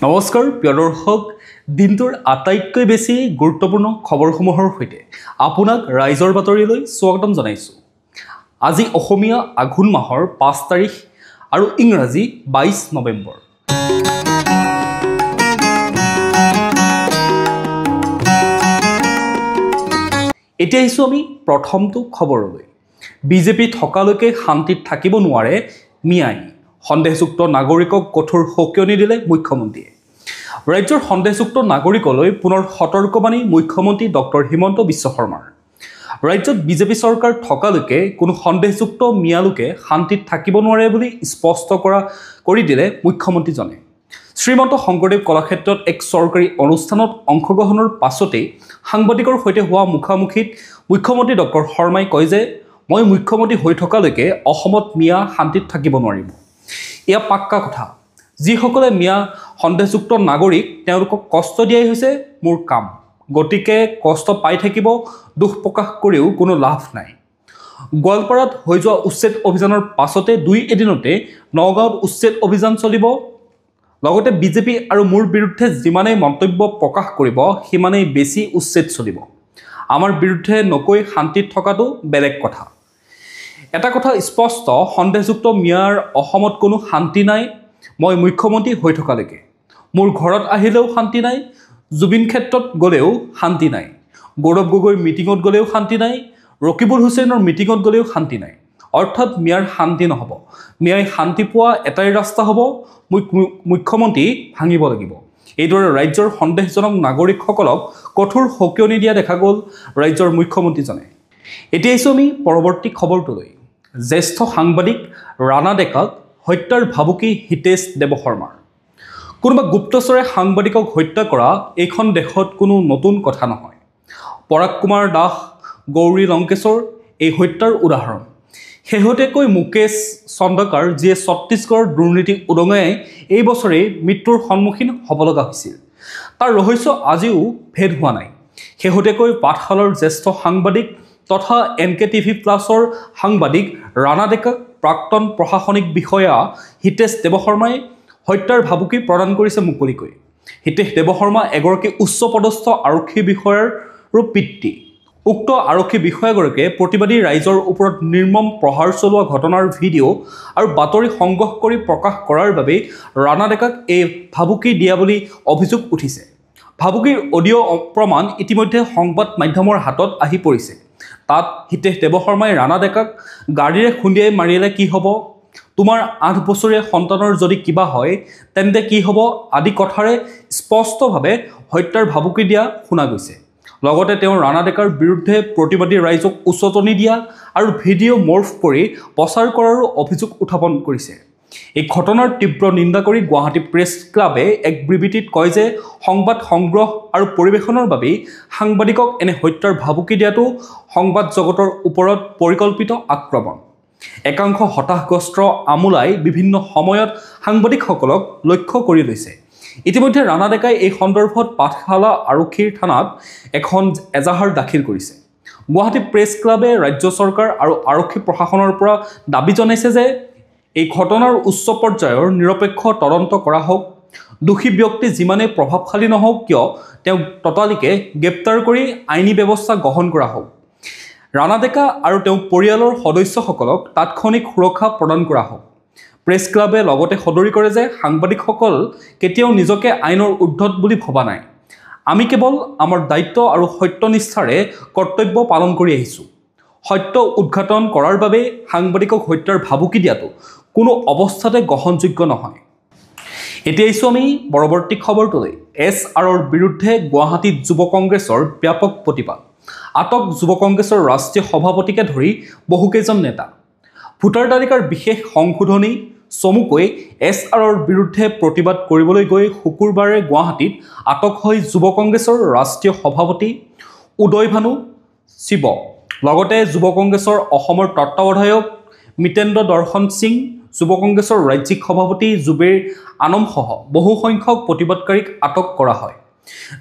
নমস্কাৰ প্ৰিয় দৰ্শক দিনটোৰ আটাইতকৈ বেছি গুৰুত্বপূৰ্ণ খবৰসমূহৰ সৈতে আপোনাক ৰাইজৰ বাতৰিলৈ স্বাগতম জনাইছোঁ। আজি অসমীয়া আঘোণ মাহৰ ৫ তাৰিখ আৰু ইংৰাজী ২২ নৱেম্বৰ। এতিয়া আহিছোঁ আমি প্ৰথমটো খবৰলৈ। বিজেপি থকালৈকে শান্তিত থাকিব নোৱাৰে মিয়াই। সন্দেহযুক্ত নাগৰিকক কঠোৰ সকিয়নি দিলে মুখ্যমন্ত্ৰীয়ে। ৰাজ্যৰ সন্দেহযুক্ত নাগৰিকলৈ পুনৰ সতৰ্কবাণী মুখ্যমন্ত্ৰী ডক্টৰ হিমন্ত বিশ্ব শৰ্মাৰ। ৰাজ্যত বিজেপি চৰকাৰ থকালৈকে কোনো সন্দেহযুক্ত মিয়ালোকে শান্তিত থাকিব নোৱাৰে বুলি স্পষ্ট কৰি দিলে মুখ্যমন্ত্ৰীজনে। শ্ৰীমন্ত শংকৰদেৱ কলাক্ষেত্ৰত এক চৰকাৰী অনুষ্ঠানত অংশগ্ৰহণৰ পাছতেই সাংবাদিকৰ সৈতে হোৱা মুখামুখিত মুখ্যমন্ত্ৰী ডক্টৰ শৰ্মাই কয় যে মই মুখ্যমন্ত্ৰী হৈ থকালৈকে অসমত মিয়া শান্তিত থাকিব নোৱাৰিব। এয়া পাক্কা কথা। যিসকলে মিয়া সন্দেহযুক্ত নাগৰিক তেওঁলোকক কষ্ট দিয়াই হৈছে মোৰ কাম, গতিকে কষ্ট পাই থাকিব, দুখ প্ৰকাশ কৰিও কোনো লাভ নাই। গোৱালপাৰাত হৈ যোৱা উচ্ছেদ অভিযানৰ পাছতে দুই এদিনতে নগাঁৱত উচ্ছেদ অভিযান চলিব। লগতে বিজেপি আৰু মোৰ বিৰুদ্ধে যিমানেই মন্তব্য প্ৰকাশ কৰিব সিমানেই বেছি উচ্ছেদ চলিব। আমাৰ বিৰুদ্ধে নকৈ শান্তিত থকাটো বেলেগ কথা। এটা কথা স্পষ্ট, সন্দেহযুক্ত মিয়াৰ অসমত কোনো শান্তি নাই। মই মুখ্যমন্ত্ৰী হৈ থকালৈকে মোৰ ঘৰত আহিলেও শান্তি নাই, জুবিন ক্ষেত্ৰত গ'লেও শান্তি নাই, গৌৰৱ গগৈৰ মিটিঙত গ'লেও শান্তি নাই, ৰকিবুল হুছেইনৰ মিটিঙত গ'লেও শান্তি নাই। অৰ্থাৎ মিয়াৰ শান্তি নহ'ব। মিয়াই শান্তি পোৱা এটাই ৰাস্তা হ'ব, মুখ্যমন্ত্ৰী ভাঙিব লাগিব। এইদৰে ৰাজ্যৰ সন্দেহজনক নাগৰিকসকলক কঠোৰ সকিয়নি দিয়া দেখা গ'ল ৰাজ্যৰ মুখ্যমন্ত্ৰীজনে। এতিয়া আহিছোঁ আমি পৰৱৰ্তী খবৰটোলৈ। জ্যেষ্ঠ সাংবাদিক ৰাণা ডেকাক হত্যাৰ ভাবুকি হিতেশ দেৱশৰ্মাৰ। কোনোবা গুপ্তচৰে সাংবাদিকক হত্যা কৰা এইখন দেশত কোনো নতুন কথা নহয়। পৰাগ কুমাৰ দাস, গৌৰী লংকেশ্বৰ এই হত্যাৰ উদাহৰণ। শেহতীয়াকৈ মুকেশ চন্দাকাৰ যিয়ে ছত্তীশগড়ৰ দুৰ্নীতি উদঙাই এই বছৰেই মৃত্যুৰ সন্মুখীন হ'ব লগা হৈছিল। তাৰ ৰহস্য আজিও ভেদ হোৱা নাই। শেহতীয়াকৈ পাঠশালাৰ জ্যেষ্ঠ সাংবাদিক তথা NKTV+ সাংবাদিক ৰাণা ডেকাক প্ৰাক্তন প্ৰশাসনিক বিষয়া হিতেশ দেৱশৰ্মাই হত্যাৰ ভাবুকি প্ৰদান কৰিছে মুকলিকৈ। হিতেশ দেৱশৰ্মা এগৰাকী উচ্চপদস্থ আৰক্ষী বিষয়াৰো পিতৃ। উক্ত আৰক্ষী বিষয়াগৰাকীয়ে প্ৰতিবাদী ৰাইজৰ ওপৰত নিৰ্মম প্ৰহাৰ চলোৱা ঘটনাৰ ভিডিঅ' আৰু বাতৰি সংগ্ৰহ কৰি প্ৰকাশ কৰাৰ বাবেই ৰাণা ডেকাক এই ভাবুকি দিয়া বুলি অভিযোগ উঠিছে। ভাবুকিৰ অডিঅ' প্ৰমাণ ইতিমধ্যে সংবাদ মাধ্যমৰ হাতত আহি পৰিছে। তাত হিতেশ দেৱশৰ্মাই ৰাণা ডেকাক গাড়ীৰে খুন্দিয়াই মাৰিলে কি হ'ব, তোমাৰ 8 বছৰীয়া সন্তানৰ যদি কিবা হয় তেন্তে কি হ'ব আদি কথাৰে স্পষ্টভাৱে হত্যাৰ ভাবুকি দিয়া শুনা গৈছে। লগতে তেওঁ ৰাণা ডেকাৰ বিৰুদ্ধে প্ৰতিবাদী ৰাইজক উচতনি দিয়া আৰু ভিডিঅ' মৰ্ফ কৰি প্ৰচাৰ কৰাৰো অভিযোগ উত্থাপন কৰিছে। এই ঘটনাৰ তীব্ৰ নিন্দা কৰি গুৱাহাটী প্ৰেছ ক্লাবে এক বিবৃতিত কয় যে সংবাদ সংগ্ৰহ আৰু পৰিৱেশনৰ বাবেই সাংবাদিকক এনে হত্যাৰ ভাবুকি দিয়াটো সংবাদ জগতৰ ওপৰত পৰিকল্পিত আক্ৰমণ। একাংশ হতাশগ্ৰস্ত আমোলাই বিভিন্ন সময়ত সাংবাদিকসকলক লক্ষ্য কৰি লৈছে। ইতিমধ্যে ৰাণা ডেকাই এই সন্দৰ্ভত পাঠশালা আৰক্ষীৰ থানাত এখন এজাহাৰ দাখিল কৰিছে। গুৱাহাটী প্ৰেছ ক্লাবে ৰাজ্য চৰকাৰ আৰু আৰক্ষী প্ৰশাসনৰ পৰা দাবী জনাইছে যে এই ঘটনাৰ উচ্চ পৰ্যায়ৰ নিৰপেক্ষ তদন্ত কৰা হওক। দোষী ব্যক্তি যিমানেই প্ৰভাৱশালী নহওক কিয় তেওঁক ততালিকে গ্ৰেপ্তাৰ কৰি আইনী ব্যৱস্থা গ্ৰহণ কৰা হওক। ৰাণা ডেকা আৰু তেওঁৰ পৰিয়ালৰ সদস্যসকলক তাৎক্ষণিক সুৰক্ষা প্ৰদান কৰা হওক। প্ৰেছ ক্লাবে লগতে সদৰি কৰে যে সাংবাদিকসকল কেতিয়াও নিজকে আইনৰ ঊৰ্ধত বুলি ভবা নাই। আমি কেৱল আমাৰ দায়িত্ব আৰু সত্যনিষ্ঠাৰে কৰ্তব্য পালন কৰি আহিছোঁ। সত্য উদ্ঘাটন কৰাৰ বাবে সাংবাদিকক হত্যাৰ ভাবুকি দিয়াটো কোনো অৱস্থাতে গ্ৰহণযোগ্য নহয়। এতিয়া আহিছোঁ আমি পৰৱৰ্তী খবৰটোলৈ। SRৰ বিৰুদ্ধে গুৱাহাটীত যুৱ কংগ্ৰেছৰ ব্যাপক প্ৰতিবাদ। আটক যুৱ কংগ্ৰেছৰ ৰাষ্ট্ৰীয় সভাপতিকে ধৰি বহুকেইজন নেতা। ভোটাৰ তালিকাৰ বিশেষ সংশোধনী চমুকৈ SRৰ বিৰুদ্ধে প্ৰতিবাদ কৰিবলৈ গৈ শুকুৰবাৰে গুৱাহাটীত আটক হৈ যুৱ কংগ্ৰেছৰ ৰাষ্ট্ৰীয় সভাপতি উদয়ভানু শিৱ, লগতে যুৱ কংগ্ৰেছৰ অসমৰ তত্ত্বাৱধায়ক মিতেন্দ্ৰ দৰ্শন সিং, যুৱ কংগ্ৰেছৰ ৰাজ্যিক সভাপতি জুবেৰ আনমসহ বহুসংখ্যক প্ৰতিবাদকাৰীক আটক কৰা হয়।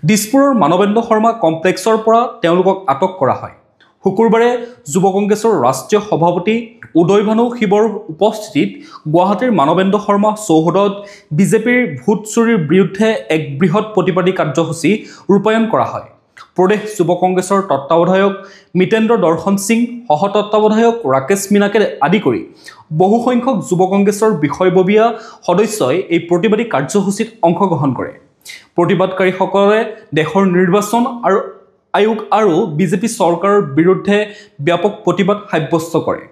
দিছপুৰৰ মানৱেন্দ্ৰ শৰ্মা কমপ্লেক্সৰ পৰা তেওঁলোকক আটক কৰা হয়। শুকুৰবাৰে যুৱ কংগ্ৰেছৰ ৰাষ্ট্ৰীয় সভাপতি উদয় ভানু শিৱৰ উপস্থিতিত গুৱাহাটীৰ মানৱেন্দ্ৰ শৰ্মা চৌহদত বিজেপিৰ ভোট চুৰিৰ বিৰুদ্ধে এক বৃহৎ প্ৰতিবাদী কাৰ্যসূচী ৰূপায়ণ কৰা হয়। প্ৰদেশ যুৱ কংগ্ৰেছৰ তত্ত্বাৱধায়ক মিতেন্দ্ৰ দৰ্শন সিং, সহ তত্ত্বাৱধায়ক ৰাকেশ মীনাকে আদি কৰি বহুসংখ্যক যুৱ কংগ্ৰেছৰ বিষয়ববীয়া সদস্যই এই প্ৰতিবাদী কাৰ্যসূচীত অংশগ্ৰহণ কৰে। প্ৰতিবাদকাৰীসকলে দেশৰ নিৰ্বাচন আয়োগ আৰু বিজেপি চৰকাৰৰ বিৰুদ্ধে ব্যাপক প্ৰতিবাদ সাব্যস্ত কৰে।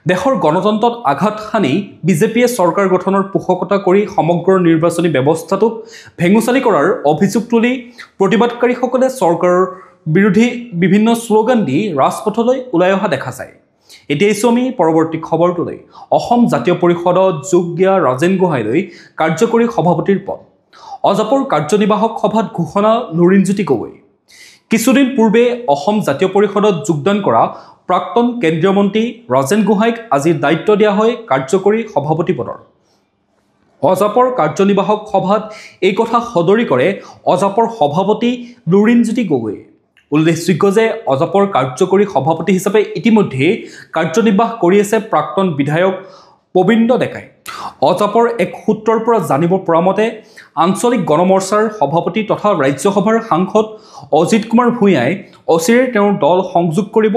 দেশৰ গণতন্ত্ৰত আঘাত সানি বিজেপিয়ে চৰকাৰ গঠনৰ পোষকতা কৰি সমগ্ৰ নিৰ্বাচনী ব্যৱস্থাটোক ভেঙুচালি কৰাৰ অভিযোগ তুলি প্ৰতিবাদকাৰীসকলে চৰকাৰৰ বিৰোধী বিভিন্ন শ্লোগান দি ৰাজপথলৈ ওলাই অহা দেখা যায়। এতিয়া আমি পৰৱৰ্তী খবৰটোলৈ। অসম জাতীয় পৰিষদত যোগ দিয়া ৰাজেন গোহাঁইলৈ কাৰ্যকৰী সভাপতিৰ পদ। অজাপৰ কাৰ্যনিৰ্বাহক সভাত ঘোষণা লুৰিণজ্যোতি গগৈ। কিছুদিন পূৰ্বে অসম জাতীয় পৰিষদত যোগদান কৰা প্ৰাক্তন কেন্দ্ৰীয় মন্ত্ৰী ৰাজেন গোহাঁইক আজি দায়িত্ব দিয়া হয় কাৰ্যকৰী সভাপতি পদৰ। অজাপৰ কাৰ্যনিৰ্বাহক সভাত এই কথা সদৰি কৰে অজাপৰ সভাপতি লুৰিণজ্যোতি গগৈয়ে। উল্লেখযোগ্য যে অজাপৰ কাৰ্যকৰী সভাপতি হিচাপে ইতিমধ্যে কাৰ্যনিৰ্বাহ কৰি আছে প্ৰাক্তন বিধায়ক পবিন্দ্ৰ ডেকাই। অজাপৰ এক সূত্ৰৰ পৰা জানিব পৰা মতে আঞ্চলিক গণমৰ্চাৰ সভাপতি তথা ৰাজ্যসভাৰ সাংসদ অজিত কুমাৰ ভূঞাই অচিৰেই তেওঁৰ দল সংযোগ কৰিব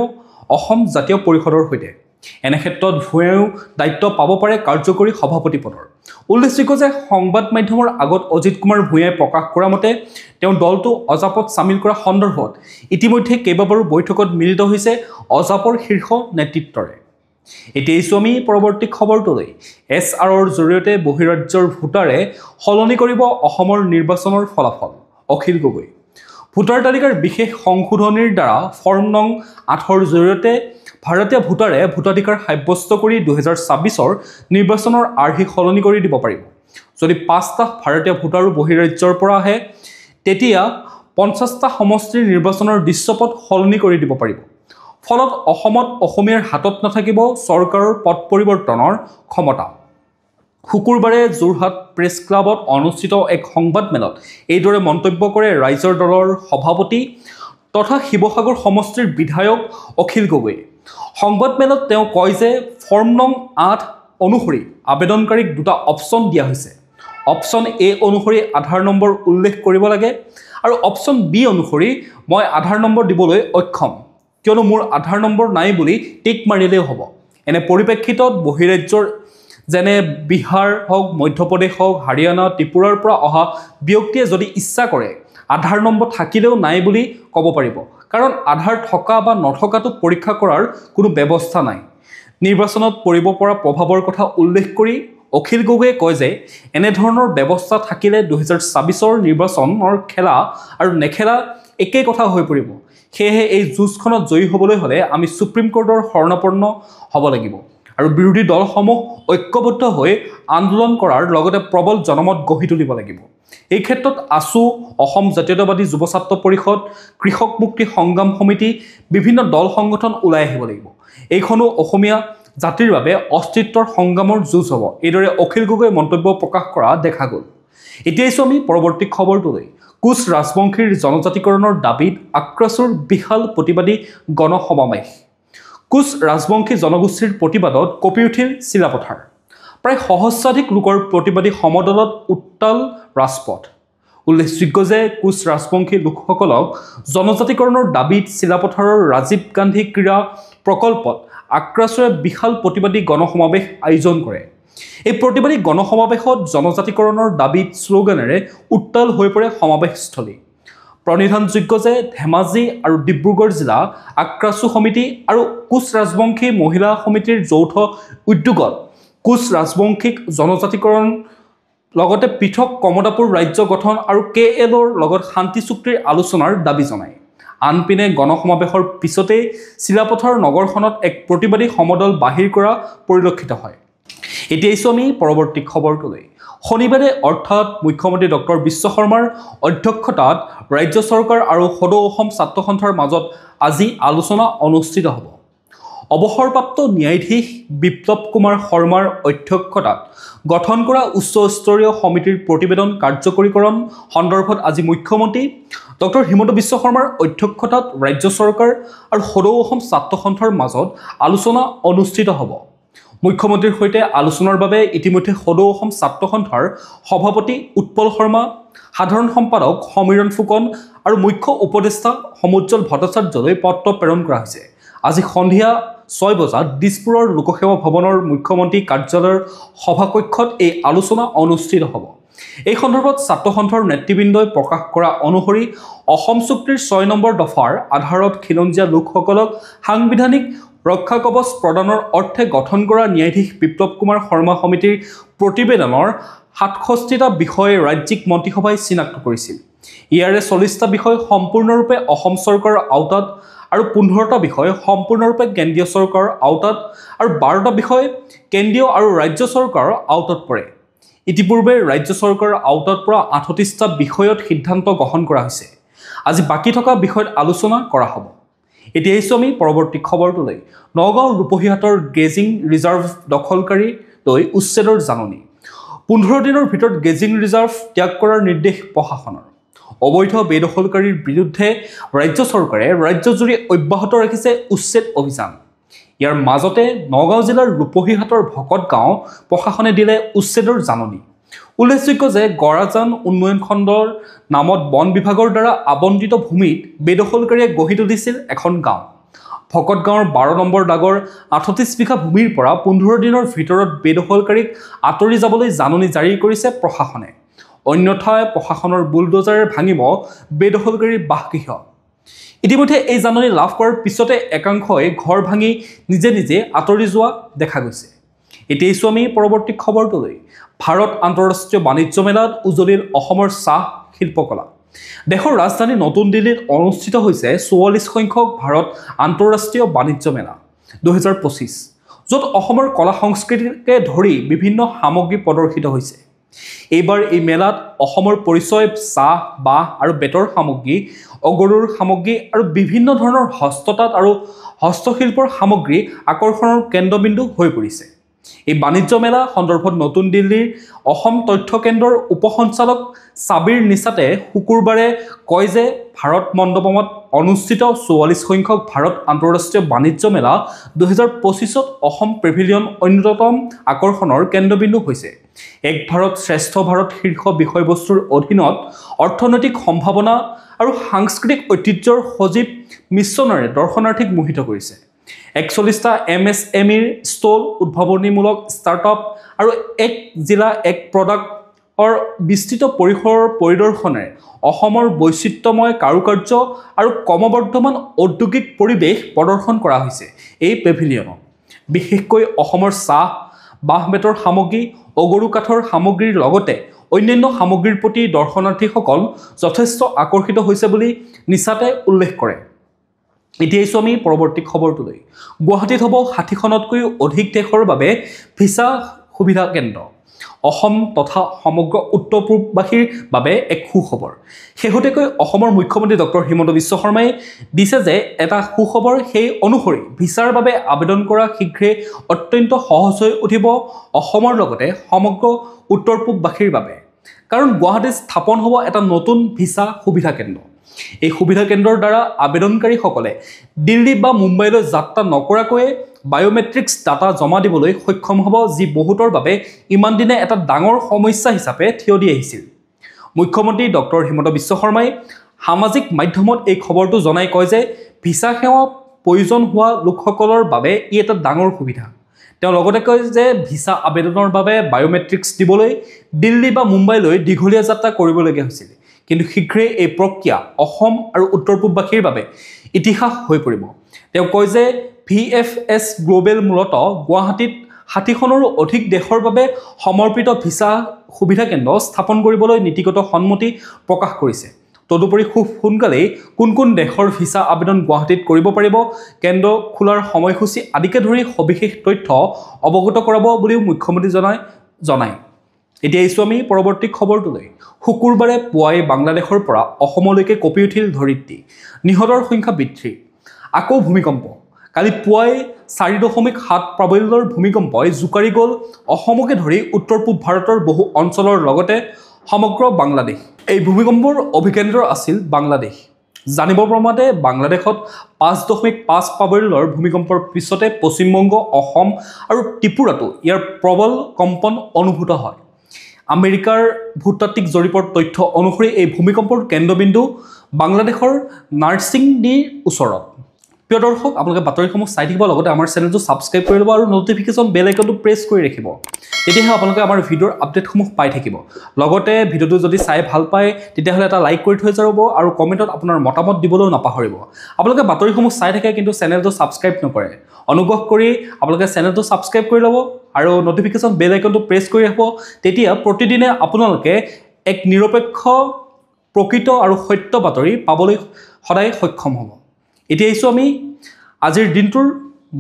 অসম জাতীয় পৰিষদৰ সৈতে। এনে ক্ষেত্ৰত ভূঞাইও দায়িত্ব পাব পাৰে কাৰ্যকৰী সভাপতি পদৰ। উল্লেখযোগ্য যে সংবাদ মাধ্যমৰ আগত অজিত কুমাৰ ভূঞাই প্ৰকাশ কৰা মতে তেওঁ দলটো অজাপত চামিল কৰা সন্দৰ্ভত ইতিমধ্যে কেইবাবাৰো বৈঠকত মিলিত হৈছে অজাপৰ শীৰ্ষ নেতৃত্বৰে। এতিয়া আমি পৰৱৰ্তী খবৰটোলৈ। SRৰ জৰিয়তে বহিৰাজ্যৰ ভোটাৰে সলনি কৰিব অসমৰ নিৰ্বাচনৰ ফলাফল। অখিল গগৈ। ভোটাৰ তালিকাৰ বিশেষ সংশোধনীৰ দ্বাৰা ফৰ্ম নং 8ৰ জৰিয়তে ভাৰতীয় ভোটাৰে ভোটাধিকাৰ সাব্যস্ত কৰি 2024 নিৰ্বাচনৰ আৰ্হি সলনি কৰি দিব পাৰিব। যদি 5টা ভাৰতীয় ভোটাৰো বহিৰাজ্যৰ পৰা আহে তেতিয়া 50টা সমষ্টিৰ নিৰ্বাচনৰ দৃশ্যপট সলনি কৰি দিব পাৰিব। ফলত অসমত অসমীয়াৰ হাতত নাথাকিব চৰকাৰৰ পট পৰিৱৰ্তনৰ ক্ষমতা। শুকুৰবাৰে যোৰহাট প্ৰেছ ক্লাবত অনুষ্ঠিত এক সংবাদমেলত এইদৰে মন্তব্য কৰে ৰাইজৰ দলৰ সভাপতি তথা শিৱসাগৰ সমষ্টিৰ বিধায়ক অখিল গগৈয়ে। সংবাদমেলত তেওঁ কয় যে ফৰ্ম নং 8 অনুসৰি আবেদনকাৰীক দুটা অপশ্যন দিয়া হৈছে। অপশ্যন A অনুসৰি আধাৰ নম্বৰ উল্লেখ কৰিব লাগে আৰু অপশ্যন B অনুসৰি মই আধাৰ নম্বৰ দিবলৈ অক্ষম, কিয়নো মোৰ আধাৰ নম্বৰ নাই বুলি টিক মাৰিলেও হ'ব। এনে পৰিপ্ৰেক্ষিতত বহিৰাজ্যৰ যেনে বিহাৰ হওক, মধ্যপ্ৰদেশ হওক, হাৰিয়ানা, ত্ৰিপুৰাৰ পৰা অহা ব্যক্তিয়ে যদি ইচ্ছা কৰে আধাৰ নম্বৰ থাকিলেও নাই বুলি ক'ব পাৰিব, কাৰণ আধাৰ থকা বা নথকাটো পৰীক্ষা কৰাৰ কোনো ব্যৱস্থা নাই। নিৰ্বাচনত পৰিব পৰা প্ৰভাৱৰ কথা উল্লেখ কৰি অখিল গগৈয়ে কয় যে এনেধৰণৰ ব্যৱস্থা থাকিলে 2024 নিৰ্বাচনৰ খেলা আৰু নেখেলা একেই কথা হৈ পৰিব। সেয়েহে এই যুঁজখনত জয়ী হ'বলৈ হ'লে আমি সুপ্ৰিম কোৰ্টৰ শৰণাপন্ন হ'ব লাগিব আৰু বিৰোধী দলসমূহ ঐক্যবদ্ধ হৈ আন্দোলন কৰাৰ লগতে প্ৰবল জনমত গঢ়ি তুলিব লাগিব। এই ক্ষেত্ৰত আছু, অসম জাতীয়তাবাদী যুৱ ছাত্ৰ পৰিষদ, কৃষক মুক্তি সংগ্ৰাম সমিতি, বিভিন্ন দল সংগঠন ওলাই আহিব লাগিব। এইখনো অসমীয়া জাতিৰ বাবে অস্তিত্বৰ সংগ্ৰামৰ যুঁজ হ'ব। এইদৰে অখিল গগৈয়ে মন্তব্য প্ৰকাশ কৰা দেখা গ'ল। এতিয়া আমি পৰৱৰ্তী খবৰটোলৈ। কোচ ৰাজবংশীৰ জনজাতিকৰণৰ দাবীত আক্ৰাছুৰ বিশাল প্ৰতিবাদী গণসমাৱেশ। কোচ ৰাজবংশী জনগোষ্ঠীৰ প্ৰতিবাদত কঁপি উঠিল চিলাপথাৰ। প্ৰায় সহস্ৰাধিক লোকৰ প্ৰতিবাদী সমদলত উত্তাল ৰাজপথ। উল্লেখযোগ্য যে কোচ ৰাজবংশী লোকসকলক জনজাতিকৰণৰ দাবীত চিলাপথাৰৰ ৰাজীৱ গান্ধী ক্ৰীড়া প্ৰকল্পত আক্ৰাছুৰে বিশাল প্ৰতিবাদী গণসমাৱেশ আয়োজন কৰে। এই প্ৰতিবাদী গণসমাৱেশত জনজাতিকৰণৰ দাবীত শ্লোগানেৰে উত্তাল হৈ পৰে সমাৱেশস্থলী। প্ৰণিধানযোগ্য যে ধেমাজি আৰু ডিব্ৰুগড় জিলা আক্ৰাছু সমিতি আৰু কোচ ৰাজবংশী মহিলা সমিতিৰ যৌথ উদ্যোগত কোচ ৰাজবংশীক জনজাতিকৰণ লগতে পৃথক কমতাপুৰ ৰাজ্য গঠন আৰু KLৰ লগত শান্তি চুক্তিৰ আলোচনাৰ দাবী জনায়। আনপিনে গণসমাৱেশৰ পিছতেই চিলাপথাৰ নগৰখনত এক প্ৰতিবাদী সমদল বাহিৰ কৰা পৰিলক্ষিত হয়। এতিয়া আমি পৰৱৰ্তী খবৰটোলৈ। শনিবাৰে অৰ্থাৎ মুখ্যমন্ত্ৰী ডক্টৰ বিশ্ব শৰ্মাৰ অধ্যক্ষতাত ৰাজ্য চৰকাৰ আৰু সদৌ অসম ছাত্ৰ সন্থাৰ মাজত আজি আলোচনা অনুষ্ঠিত হ'ব। অৱসৰপ্ৰাপ্ত ন্যায়াধীশ বিপ্লৱ কুমাৰ শৰ্মাৰ অধ্যক্ষতাত গঠন কৰা উচ্চ স্তৰীয় সমিতিৰ প্ৰতিবেদন কাৰ্যকৰীকৰণ সন্দৰ্ভত আজি মুখ্যমন্ত্ৰী ডক্টৰ হিমন্ত বিশ্ব শৰ্মাৰ অধ্যক্ষতাত ৰাজ্য চৰকাৰ আৰু সদৌ অসম ছাত্ৰ সন্থাৰ মাজত আলোচনা অনুষ্ঠিত হ'ব। মুখ্যমন্ত্ৰীৰ সৈতে আলোচনাৰ বাবে ইতিমধ্যে সদৌ অসম ছাত্ৰ সন্থাৰ সভাপতি উৎপল শৰ্মা, সাধাৰণ সম্পাদক সমীৰণ ফুকন আৰু মুখ্য উপদেষ্টা সমুজ্জ্বল ভট্টাচাৰ্যলৈ পত্ৰ প্ৰেৰণ কৰা হৈছে। আজি সন্ধিয়া 6 বজাত দিছপুৰৰ লোকসেৱা ভৱনৰ মুখ্যমন্ত্ৰী কাৰ্যালয়ৰ সভাকক্ষত এই আলোচনা অনুষ্ঠিত হ'ব। এই সন্দৰ্ভত ছাত্ৰ সন্থাৰ নেতৃবৃন্দই প্ৰকাশ কৰা অনুসৰি অসম চুক্তিৰ 6 নম্বৰ দফাৰ আধাৰত খিলঞ্জীয়া লোকসকলক সাংবিধানিক ৰক্ষা কৱচ প্ৰদানৰ অৰ্থে গঠন কৰা ন্যায়াধীশ বিপ্লৱ কুমাৰ শৰ্মা সমিতিৰ প্ৰতিবেদনৰ 67টা বিষয় ৰাজ্যিক মন্ত্ৰীসভাই চিনাক্ত কৰিছিল। ইয়াৰে 40টা বিষয় সম্পূৰ্ণৰূপে অসম চৰকাৰৰ আওতাত আৰু 15টা বিষয় সম্পূৰ্ণৰূপে কেন্দ্ৰীয় চৰকাৰৰ আওতাত আৰু 12টা বিষয় কেন্দ্ৰীয় আৰু ৰাজ্য চৰকাৰৰ আওতাত পৰে। ইতিপূৰ্বে ৰাজ্য চৰকাৰৰ আওতাত পৰা 38টা বিষয়ত সিদ্ধান্ত গ্ৰহণ কৰা হৈছে। আজি বাকী থকা বিষয়ত আলোচনা কৰা হ'ব। এতিয়া আহিছোঁ আমি পৰৱৰ্তী খবৰটোলৈ। নগাঁও ৰূপহীহাটৰ গেজিং ৰিজাৰ্ভ দখলকাৰীলৈ উচ্ছেদৰ জাননী। 15 দিনৰ ভিতৰত গেজিং ৰিজাৰ্ভ ত্যাগ কৰাৰ নিৰ্দেশ প্ৰশাসনৰ। অবৈধ বেদখলকাৰীৰ বিৰুদ্ধে ৰাজ্য চৰকাৰে ৰাজ্যজুৰি অব্যাহত ৰাখিছে উচ্ছেদ অভিযান। ইয়াৰ মাজতে নগাঁও জিলাৰ ৰূপহীহাটৰ ভকত গাঁও প্ৰশাসনে দিলে উচ্ছেদৰ জাননী। উল্লেখযোগ্য যে গৰাজান উন্নয়ন খণ্ডৰ নামত বন বিভাগৰ দ্বাৰা আবণ্টিত ভূমিত বেদখলকাৰীয়ে গঢ়ি তুলিছিল এখন গাঁও। ভকত গাঁৱৰ 12 নম্বৰ দাগৰ 38 বিঘা ভূমিৰ পৰা 15 দিনৰ ভিতৰত বেদখলকাৰীক আঁতৰি যাবলৈ জাননী জাৰি কৰিছে প্ৰশাসনে। অন্যথায় প্ৰশাসনৰ বুলডোজাৰে ভাঙিব বেদখলকাৰীৰ বাসগৃহ। ইতিমধ্যে এই জাননী লাভ কৰাৰ পিছতে একাংশই ঘৰ ভাঙি নিজে নিজে আঁতৰি যোৱা দেখা গৈছে। এতিয়া আহিছোঁ আমি পৰৱৰ্তী খবৰটোলৈ। ভাৰত আন্তঃৰাষ্ট্ৰীয় বাণিজ্য মেলাত উজলিল অসমৰ চাহ শিল্পকলা। দেশৰ ৰাজধানী নতুন দিল্লীত অনুষ্ঠিত হৈছে 44 সংখ্যক ভাৰত আন্তঃৰাষ্ট্ৰীয় বাণিজ্য মেলা 2025, য'ত অসমৰ কলা সংস্কৃতিকে ধৰি বিভিন্ন সামগ্ৰী প্ৰদৰ্শিত হৈছে। এইবাৰ এই মেলাত অসমৰ পৰিচয় চাহ, বাঁহ আৰু বেতৰ সামগ্ৰী, অগৰুৰ সামগ্ৰী আৰু বিভিন্ন ধৰণৰ হস্ততাঁত আৰু হস্তশিল্পৰ সামগ্ৰী আকৰ্ষণৰ কেন্দ্ৰবিন্দু হৈ পৰিছে। এই বাণিজ্য মেলা সন্দৰ্ভত নতুন দিল্লীৰ অসম তথ্য কেন্দ্ৰৰ উপসঞ্চালক ছাবিৰ নিশাতে শুকুৰবাৰে কয় যে ভাৰত মণ্ডপমত অনুষ্ঠিত 44 সংখ্যক ভাৰত আন্তঃৰাষ্ট্ৰীয় বাণিজ্য মেলা 2025ত অসম পেভিলিয়ন অন্যতম আকৰ্ষণৰ কেন্দ্ৰবিন্দু হৈছে। এক ভাৰত শ্ৰেষ্ঠ ভাৰত শীৰ্ষ বিষয়বস্তুৰ অধীনত অৰ্থনৈতিক সম্ভাৱনা আৰু সাংস্কৃতিক ঐতিহ্যৰ সজীৱ মিশ্ৰণেৰে দৰ্শনাৰ্থীক মোহিত কৰিছে। 41টা MSMEৰ ষ্টল, উদ্ভাৱনীমূলক ষ্টাৰ্টআপ আৰু এক জিলা এক প্ৰডাক্টৰ বিস্তৃত পৰিসৰৰ পৰিদৰ্শনেৰে অসমৰ বৈচিত্ৰ্যময় কাৰুকাৰ্য আৰু ক্ৰমবৰ্ধমান ঔদ্যোগিক পৰিৱেশ প্ৰদৰ্শন কৰা হৈছে। এই পেভিলিয়নত বিশেষকৈ অসমৰ চাহ, বাঁহ বেতৰ সামগ্ৰী, অগৰু কাঠৰ সামগ্ৰীৰ লগতে অন্যান্য সামগ্ৰীৰ প্ৰতি দৰ্শনাৰ্থীসকল যথেষ্ট আকৰ্ষিত হৈছে বুলি নিশাতে উল্লেখ কৰে। এতিয়া আহিছোঁ আমি পৰৱৰ্তী খবৰটোলৈ। গুৱাহাটীত হ'ব 60খনতকৈও অধিক দেশৰ বাবে ভিছা সুবিধা কেন্দ্ৰ। অসম তথা সমগ্ৰ উত্তৰ পূববাসীৰ বাবে এক সুখবৰ। শেহতীয়াকৈ অসমৰ মুখ্যমন্ত্ৰী ডক্টৰ হিমন্ত বিশ্ব শৰ্মাই দিছে যে এটা সুখবৰ, সেই অনুসৰি ভিছাৰ বাবে আবেদন কৰা শীঘ্ৰে অত্যন্ত সহজ হৈ উঠিব অসমৰ লগতে সমগ্ৰ উত্তৰ পূববাসীৰ বাবে। কাৰণ গুৱাহাটীত স্থাপন হ'ব এটা নতুন ভিছা সুবিধা কেন্দ্ৰ। এই সুবিধা কেন্দ্ৰৰ দ্বাৰা আবেদনকাৰীসকলে দিল্লী বা মুম্বাইলৈ যাত্ৰা নকৰাকৈয়ে বায়োমেট্ৰিক্স ডাটা জমা দিবলৈ সক্ষম হ'ব, যি বহুতৰ বাবে ইমান দিনে এটা ডাঙৰ সমস্যা হিচাপে থিয় দি আহিছিল। মুখ্যমন্ত্ৰী ডক্টৰ হিমন্ত বিশ্ব শৰ্মাই সামাজিক মাধ্যমত এই খবৰটো জনাই কয় যে ভিছা সেৱা প্ৰয়োজন হোৱা লোকসকলৰ বাবে ই এটা ডাঙৰ সুবিধা। তেওঁ লগতে কয় যে ভিছা আবেদনৰ বাবে বায়োমেট্ৰিক্স দিবলৈ দিল্লী বা মুম্বাইলৈ দীঘলীয়া যাত্ৰা কৰিবলগীয়া হৈছিল। কিন্তু শীঘ্ৰেই এই প্ৰক্ৰিয়া অসম আৰু উত্তৰ পূববাসীৰ বাবে ইতিহাস হৈ পৰিব। তেওঁ কয় যে VFS গ্লোবেল মূলতঃ গুৱাহাটীত 60খনৰো অধিক দেশৰ বাবে সমৰ্পিত ভিছা সুবিধা কেন্দ্ৰ স্থাপন কৰিবলৈ নীতিগত সন্মতি প্ৰকাশ কৰিছে। তদুপৰি খুব সোনকালেই কোন কোন দেশৰ ভিছা আবেদন গুৱাহাটীত কৰিব পাৰিব, কেন্দ্ৰ খোলাৰ সময়সূচী আদিকে ধৰি সবিশেষ তথ্য অৱগত কৰাব বুলিও মুখ্যমন্ত্ৰীজনাই জনায়। এতিয়া আহিছোঁ আমি পৰৱৰ্তী খবৰটোলৈ। শুকুৰবাৰে পুৱাই বাংলাদেশৰ পৰা অসমলৈকে কঁপি উঠিল ধৰিত্ৰী। নিহতৰ সংখ্যা বৃদ্ধি। আকৌ ভূমিকম্প। কালি পুৱাই 4.7 প্ৰাবল্যৰ ভূমিকম্পই জোকাৰি গ'ল অসমকে ধৰি উত্তৰ পূব ভাৰতৰ বহু অঞ্চলৰ লগতে সমগ্ৰ বাংলাদেশ। এই ভূমিকম্পৰ অভিকেন্দ্ৰ আছিল বাংলাদেশ। জানিব পৰা মতে বাংলাদেশত 5.5 প্ৰাবল্যৰ ভূমিকম্পৰ পিছতে পশ্চিমবংগ, অসম আৰু ত্ৰিপুৰাতো ইয়াৰ প্ৰবল কম্পন অনুভূত হয়। আমেৰিকাৰ ভূতাত্ত্বিক জৰীপৰ তথ্য অনুসৰি এই ভূমিকম্পৰ কেন্দ্ৰবিন্দু বাংলাদেশৰ নাৰ্ছিংডিৰ ওচৰত। প্ৰিয় দৰ্শক, আপোনালোকে বাতৰিসমূহ চাই থাকিব, লগতে আমাৰ চেনেলটো ছাবস্ক্ৰাইব কৰি ল'ব আৰু ন'টিফিকেশ্যন বেল আইকনটো প্ৰেছ কৰি ৰাখিব। তেতিয়াহে আপোনালোকে আমাৰ ভিডিঅ'ৰ আপডেটসমূহ পাই থাকিব। লগতে ভিডিঅ'টো যদি চাই ভাল পায় তেতিয়াহ'লে এটা লাইক কৰি থৈ যাব আৰু কমেণ্টত আপোনাৰ মতামত দিবলৈও নাপাহৰিব। আপোনালোকে বাতৰিসমূহ চাই থাকে কিন্তু চেনেলটো ছাবস্ক্ৰাইব নকৰে। অনুগ্ৰহ কৰি আপোনালোকে চেনেলটো ছাবস্ক্ৰাইব কৰি ল'ব আৰু ন'টিফিকেশ্যন বেল আইকনটো প্ৰেছ কৰি ৰাখিব। তেতিয়া প্ৰতিদিনে আপোনালোকে এক নিৰপেক্ষ, প্ৰকৃত আৰু সত্য বাতৰি পাবলৈ সদায় সক্ষম হ'ব। এতিয়া আহিছোঁ আমি আজিৰ দিনটোৰ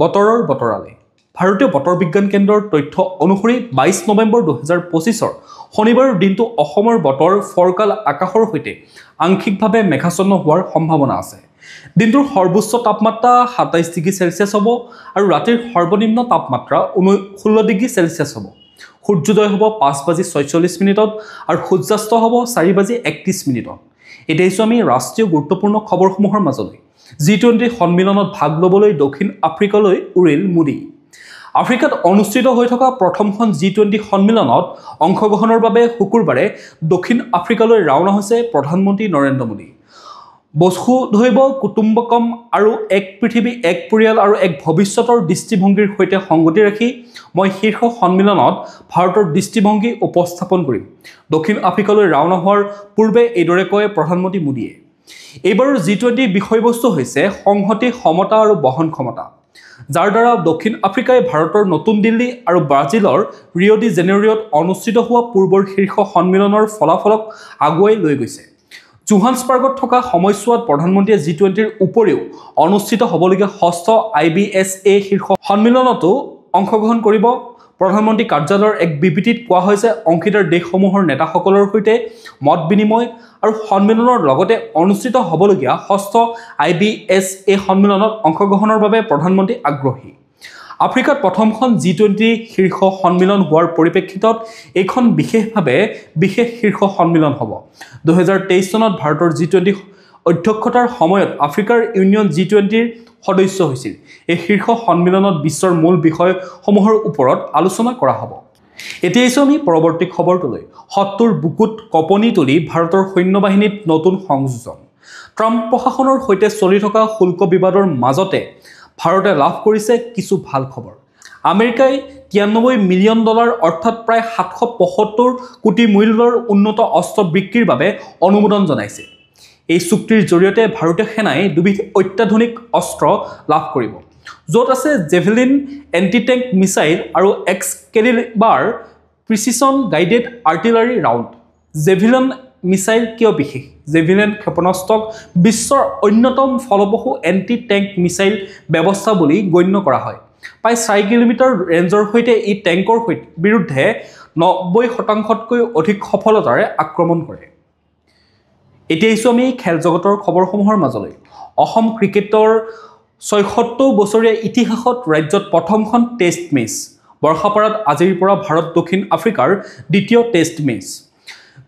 বতৰালে। ভাৰতীয় বতৰ বিজ্ঞান কেন্দ্ৰৰ তথ্য অনুসৰি 22 নৱেম্বৰ 2025 শনিবাৰৰ দিনটো অসমৰ বতৰ ফৰকাল আকাশৰ সৈতে আংশিকভাৱে মেঘাচ্ছন্ন হোৱাৰ সম্ভাৱনা আছে। দিনটোৰ সৰ্বোচ্চ তাপমাত্ৰা 27 ডিগ্ৰী চেলছিয়াছ হ'ব আৰু ৰাতিৰ সৰ্বনিম্ন তাপমাত্ৰা 16 ডিগ্ৰী চেলছিয়াছ হ'ব। সূৰ্যোদয় হ'ব 5:46 আৰু সূৰ্যাস্ত হ'ব 4:31। এতিয়া আহিছোঁ আমি ৰাষ্ট্ৰীয় গুৰুত্বপূৰ্ণ খবৰসমূহৰ মাজলৈ। G20 সন্মিলনত ভাগ ল'বলৈ দক্ষিণ আফ্ৰিকালৈ উৰিল মোদী। আফ্ৰিকাত অনুষ্ঠিত হৈ থকা প্ৰথমখন G20 সন্মিলনত অংশগ্ৰহণৰ বাবে শুকুৰবাৰে দক্ষিণ আফ্ৰিকালৈ ৰাওনা হৈছে প্ৰধানমন্ত্ৰী নৰেন্দ্ৰ মোদী। বসুধৈৱ কুটুম্বকম আৰু এক পৃথিৱী, এক পৰিয়াল আৰু এক ভৱিষ্যতৰ দৃষ্টিভংগীৰ সৈতে সংগতি ৰাখি মই শীৰ্ষ সন্মিলনত ভাৰতৰ দৃষ্টিভংগী উপস্থাপন কৰিম। দক্ষিণ আফ্ৰিকালৈ ৰাওনা হোৱাৰ পূৰ্বে এইদৰে কয় প্ৰধানমন্ত্ৰী মোদীয়ে। এইবাৰৰ G20 বিষয়বস্তু হৈছে সংহতি, সমতা আৰু বহনক্ষমতা, যাৰ দ্বাৰা দক্ষিণ আফ্ৰিকাই ভাৰতৰ নতুন দিল্লী আৰু ব্ৰাজিলৰ ৰিঅ' ডি জেনেৰিঅ'ত অনুষ্ঠিত হোৱা পূৰ্বৰ শীৰ্ষ সন্মিলনৰ ফলাফলক আগুৱাই লৈ গৈছে। জোহান্সবাৰ্গত থকা সময়ছোৱাত প্ৰধানমন্ত্ৰীয়ে G20ৰ উপৰিও অনুষ্ঠিত হ'বলগীয়া 6ষ্ঠ IBSA শীৰ্ষ সন্মিলনতো অংশগ্ৰহণ কৰিব। প্ৰধানমন্ত্ৰী কাৰ্যালয়ৰ এক বিবৃতিত কোৱা হৈছে, অংশীদাৰ দেশসমূহৰ নেতাসকলৰ সৈতে মত বিনিময় আৰু সন্মিলনৰ লগতে অনুষ্ঠিত হ'বলগীয়া 6ষ্ঠ IBSA সন্মিলনত অংশগ্ৰহণৰ বাবে প্ৰধানমন্ত্ৰী আগ্ৰহী। আফ্ৰিকাত প্ৰথমখন G20 শীৰ্ষ সন্মিলন হোৱাৰ পৰিপ্ৰেক্ষিতত এইখন বিশেষভাৱে বিশেষ শীৰ্ষ সন্মিলন হ'ব। 2023 চনত ভাৰতৰ G20 অধ্যক্ষতাৰ সময়ত আফ্ৰিকাৰ ইউনিয়ন G20ৰ সদস্য হৈছিল। এই শীৰ্ষ সন্মিলনত বিশ্বৰ মূল বিষয়সমূহৰ ওপৰত আলোচনা কৰা হ'ব। এতিয়া আহিছোঁ আমি পৰৱৰ্তী খবৰটোলৈ। শত্ৰুৰ বুকুত কঁপনি তুলি ভাৰতৰ সৈন্যবাহিনীত নতুন সংযোজন। ট্ৰাম্প প্ৰশাসনৰ সৈতে চলি থকা শুল্ক বিবাদৰ মাজতে ভাৰতে লাভ কৰিছে কিছু ভাল খবৰ। আমেৰিকাই $93 মিলিয়ন অৰ্থাৎ প্ৰায় 775 কোটি মূল্যৰ উন্নত অস্ত্ৰ বিক্ৰীৰ বাবে অনুমোদন জনাইছে। এই চুক্তিৰ জৰিয়তে ভাৰতীয় সেনাই দুবিধ অত্যাধুনিক অস্ত্ৰ লাভ কৰিব, য'ত আছে জেভেলিন এণ্টি টেংক মিছাইল আৰু Excalibur precision guided artillery round. Javelin missile কিয় বিশেষ? জেভেলিন ক্ষেপণাস্ত্ৰক বিশ্বৰ অন্যতম ফলপ্ৰসূ এণ্টি টেংক মিছাইল ব্যৱস্থা বুলি গণ্য কৰা হয়। প্ৰায় 4 কিলোমিটাৰ ৰেঞ্জৰ সৈতে ই টেংকৰ বিৰুদ্ধে 90%তকৈ অধিক সফলতাৰে আক্ৰমণ কৰে। এতিয়া আহিছোঁ আমি খেল জগতৰ খবৰসমূহৰ মাজলৈ। অসম ক্ৰিকেটৰ ৭৬ বছৰীয়া ইতিহাসত ৰাজ্যত প্ৰথমখন টেষ্ট মেচ। বৰ্ষাপাৰাত আজিৰ পৰা ভাৰত দক্ষিণ আফ্ৰিকাৰ দ্বিতীয় টেষ্ট মেচ।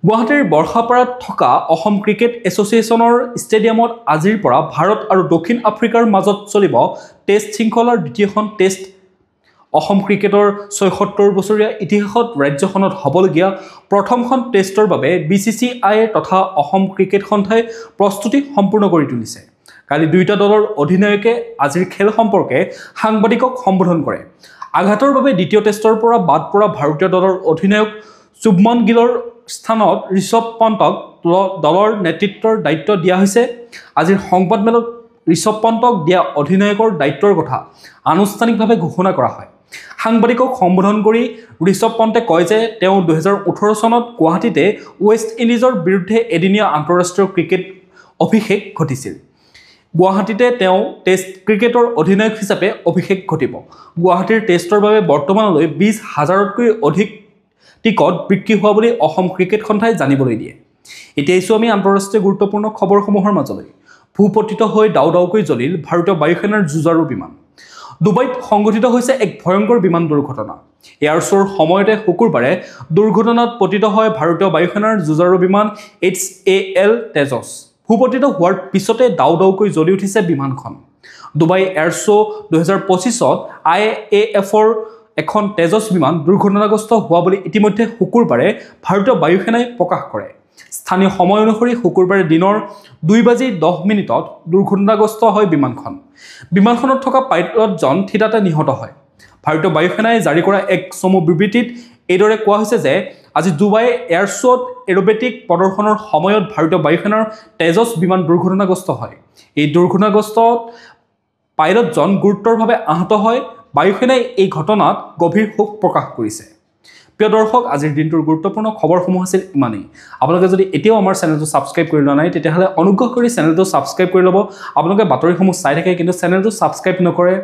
গুৱাহাটীৰ বৰ্ষাপাৰাত থকা অসম ক্ৰিকেট এছ'চিয়েশ্যনৰ ষ্টেডিয়ামত আজিৰ পৰা ভাৰত আৰু দক্ষিণ আফ্ৰিকাৰ মাজত চলিব টেষ্ট শৃংখলাৰ দ্বিতীয়খন টেষ্ট। অসম ক্ৰিকেটৰ ৭৬ বছৰীয়া ইতিহাসত ৰাজ্যখনত হ'বলগীয়া প্ৰথমখন টেষ্টৰ বাবে BCCI তথা অসম ক্ৰিকেট সন্থাই প্ৰস্তুতি সম্পূৰ্ণ কৰি তুলিছে। কালি দুয়োটা দলৰ অধিনায়কে আজিৰ খেল সম্পৰ্কে সাংবাদিকক সম্বোধন কৰে। আঘাতৰ বাবে দ্বিতীয় টেষ্টৰ পৰা বাদ পৰা ভাৰতীয় দলৰ অধিনায়ক শুভমন গিলৰ স্থানত ঋষভ পন্তক দলৰ নেতৃত্বৰ দায়িত্ব দিয়া হৈছে। আজিৰ সংবাদমেলত ঋষভ পন্তক দিয়া অধিনায়কৰ দায়িত্বৰ কথা আনুষ্ঠানিকভাৱে ঘোষণা কৰা হয়। সাংবাদিকক সম্বোধন কৰি ঋষভ পন্তে কয় যে তেওঁ 2018 চনত গুৱাহাটীতে ৱেষ্ট ইণ্ডিজৰ বিৰুদ্ধে এদিনীয়া আন্তঃৰাষ্ট্ৰীয় ক্ৰিকেট অভিষেক ঘটিছিল। গুৱাহাটীতে তেওঁ টেষ্ট ক্ৰিকেটৰ অধিনায়ক হিচাপে অভিষেক ঘটিব। গুৱাহাটীৰ টেষ্টৰ বাবে বৰ্তমানলৈ 20,000তকৈ অধিক টিকট বিক্ৰী হোৱা বুলি অসম ক্ৰিকেট সন্থাই জানিবলৈ দিয়ে। এতিয়া আহিছোঁ আমি আন্তঃৰাষ্ট্ৰীয় গুৰুত্বপূৰ্ণ খবৰসমূহৰ মাজলৈ। ভূপতিত হৈ দাও দাওকৈ জ্বলিল ভাৰতীয় বায়ুসেনাৰ যুঁজাৰু বিমান। ডুবাইত সংঘটিত হৈছে এক ভয়ংকৰ বিমান দুৰ্ঘটনা। এয়াৰ শ্ব'ৰ সময়তে শুকুৰবাৰে দুৰ্ঘটনাত পতিত হয় ভাৰতীয় বায়ুসেনাৰ যুঁজাৰু বিমান HAL তেজছ। ভূপতিত হোৱাৰ পিছতে দাউ দাউকৈ জ্বলি উঠিছে বিমানখন। ডুবাই এয়াৰ শ্ব' 2025ত IAFৰ এখন তেজছ বিমান দুৰ্ঘটনাগ্ৰস্ত হোৱা বুলি ইতিমধ্যে শুকুৰবাৰে ভাৰতীয় বায়ুসেনাই প্ৰকাশ কৰে। স্থানীয় সময় অনুসৰি শুকুৰবাৰে দিনৰ 2:10 দুৰ্ঘটনাগ্ৰস্ত হয় বিমানখন। বিমানখনত থকা পাইলটজন থিতাতে নিহত হয়। ভাৰতীয় বায়ুসেনাই জাৰি কৰা এক চমু বিবৃতিত এইদৰে কোৱা হৈছে যে আজি ডুবাই এয়াৰ শ্ব'ত এৰোবেটিক প্ৰদৰ্শনৰ সময়ত ভাৰতীয় বায়ুসেনাৰ তেজছ বিমান দুৰ্ঘটনাগ্ৰস্ত হয়। এই দুৰ্ঘটনাগ্ৰস্তত পাইলটজন গুৰুতৰভাৱে আহত হয়। বায়ুসেনাই এই ঘটনাত গভীৰ শোক প্ৰকাশ কৰিছে। প্ৰিয় দৰ্শক, আজিৰ দিনটোৰ গুৰুত্বপূৰ্ণ খবৰসমূহ আছিল ইমানেই। আপোনালোকে যদি এতিয়াও আমাৰ চেনেলটো ছাবস্ক্ৰাইব কৰি লোৱা নাই তেতিয়াহ'লে অনুগ্ৰহ কৰি চেনেলটো ছাবস্ক্ৰাইব কৰি ল'ব। আপোনালোকে বাতৰিসমূহ চাই থাকে কিন্তু চেনেলটো ছাবস্ক্ৰাইব নকৰে।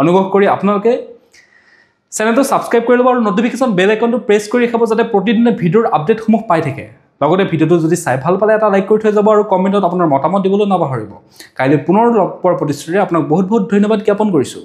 অনুগ্ৰহ কৰি আপোনালোকে চেনেলটো ছাবস্ক্ৰাইব কৰি ল'ব আৰু নটিফিকেশ্যন বেল আইকনটো প্ৰেছ কৰি ৰাখিব যাতে প্ৰতিদিনে ভিডিঅ'ৰ আপডেটসমূহ পাই থাকে। লগতে ভিডিঅ'টো যদি চাই ভাল পালে এটা লাইক কৰি থৈ যাব আৰু কমেণ্টত আপোনাৰ মতামত দিবলৈ নাপাহৰিব। কাইলৈ পুনৰ লগ পোৱাৰ প্ৰতিশ্ৰুতিৰে আপোনাক বহুত বহুত ধন্যবাদ জ্ঞাপন কৰিছোঁ।